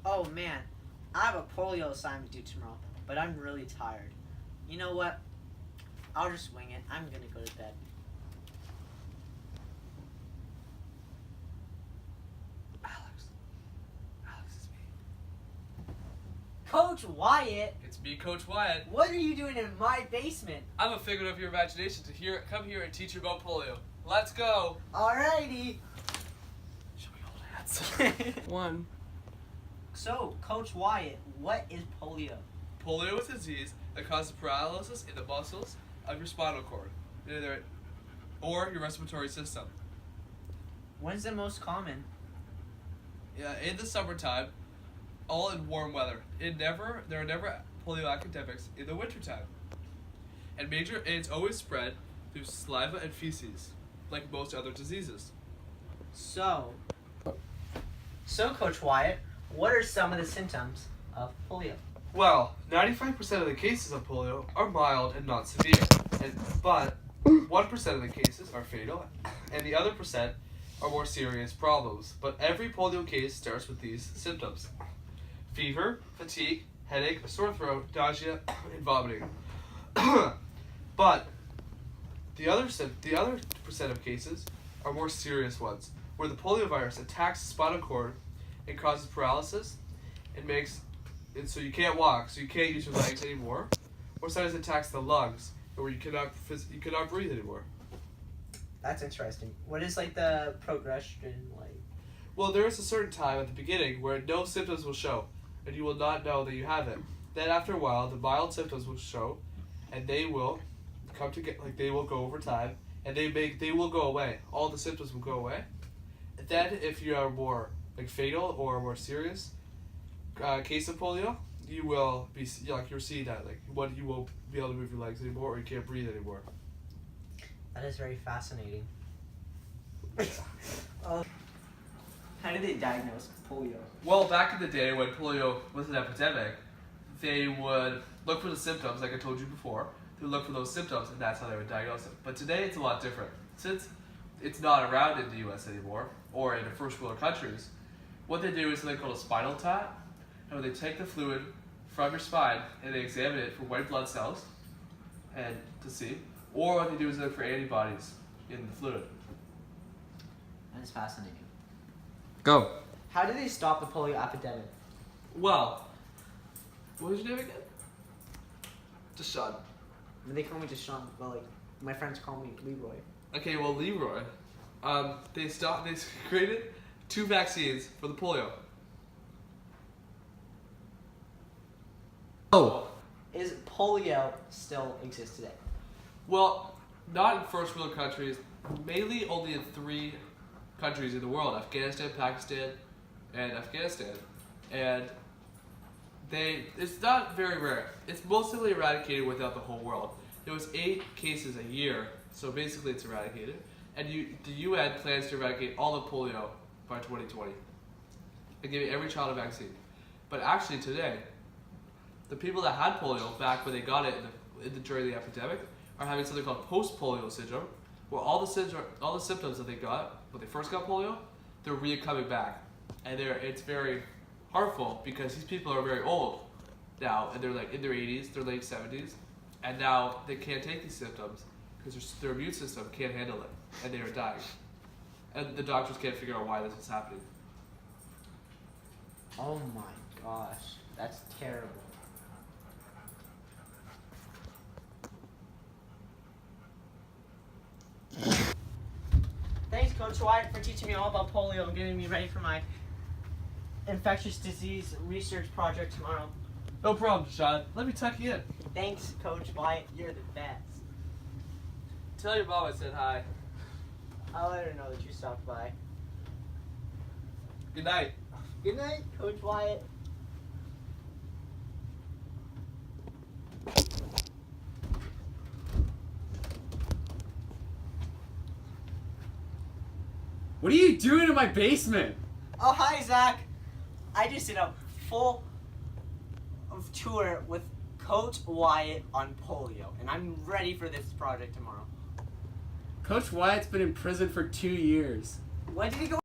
Oh man, I have a polio assignment due tomorrow, but I'm really tired. You know what? I'll just wing it. I'm gonna go to bed. Alex, it's me. Coach Wyatt, It's me, Coach Wyatt. what are you doing in my basement? I'm a figment of your imagination to come here and teach you about polio. Let's go. Alrighty. Show me old hands. One. So, Coach Wyatt, what is polio? Polio is a disease that causes paralysis in the muscles of your spinal cord, or your respiratory system. When's the most common? In the summertime, all in warm weather. There are never polio epidemics in the wintertime. And it's always spread through saliva and feces, like most other diseases. So, Coach Wyatt, what are some of the symptoms of polio? Well, 95% of the cases of polio are mild and not severe, but 1% of the cases are fatal, and the other percent are more serious problems. But every polio case starts with these symptoms: fever, fatigue, headache, sore throat, nausea, and vomiting. But the other percent of cases are more serious ones, where the polio virus attacks the spinal cord and causes paralysis and so you can't walk, so you can't use your legs anymore, or sometimes it attacks the lungs, where you cannot breathe anymore. That's interesting. What is like the progression like? Well, there is a certain time at the beginning where no symptoms will show, and you will not know that you have it. Then after a while, the mild symptoms will show, and they will they will go over time, and they will go away. All the symptoms will go away. And then, if you are more fatal or more serious case of polio, you will be you'll see that you won't be able to move your legs anymore, or you can't breathe anymore. That is very fascinating. How did they diagnose polio? Well, back in the day when polio was an epidemic, they would look for the symptoms, like I told you before. They would look for those symptoms, and that's how they would diagnose it. But today, it's a lot different. Since it's not around in the U.S. anymore, or in the first world countries, what they do is something called a spinal tap, and they take the fluid from your spine and they examine it for white blood cells, and to see, or what they do is look for antibodies in the fluid. That is fascinating. Go. How did they stop the polio epidemic? Well, what was your name again? Deshaun. They call me Deshaun, but like my friends call me Leroy. Okay, well, Leroy, they created 2 vaccines for the polio. Oh. Is polio still exist today? Well, not in first world countries, mainly only in 3 countries in the world: Afghanistan, Pakistan, and Afghanistan. And it's not very rare. It's mostly eradicated without the whole world. There was 8 cases a year, so basically it's eradicated. And the UN plans to eradicate all of polio by 2020 and giving every child a vaccine. But actually today, the people that had polio back when they got it during the epidemic are having something called post-polio syndrome, where all the symptoms that they got when they first got polio, they're coming back, and it's very harmful because these people are very old now, and they're like in their 80s, their late 70s, and now they can't take these symptoms because their immune system can't handle it, and they are dying, and the doctors can't figure out why this is happening. Oh my gosh, that's terrible. Thanks, Coach Wyatt, for teaching me all about polio and getting me ready for my infectious disease research project tomorrow. No problem, Deshaun. Let me tuck you in. Thanks, Coach Wyatt. You're the best. Tell your mom I said hi. I'll let her know that you stopped by. Good night. Good night, Coach Wyatt. What are you doing in my basement? Oh, hi, Zach. I just did a full tour with Coach Wyatt on polio, and I'm ready for this project tomorrow. Coach Wyatt's been in prison for 2 years. When did he go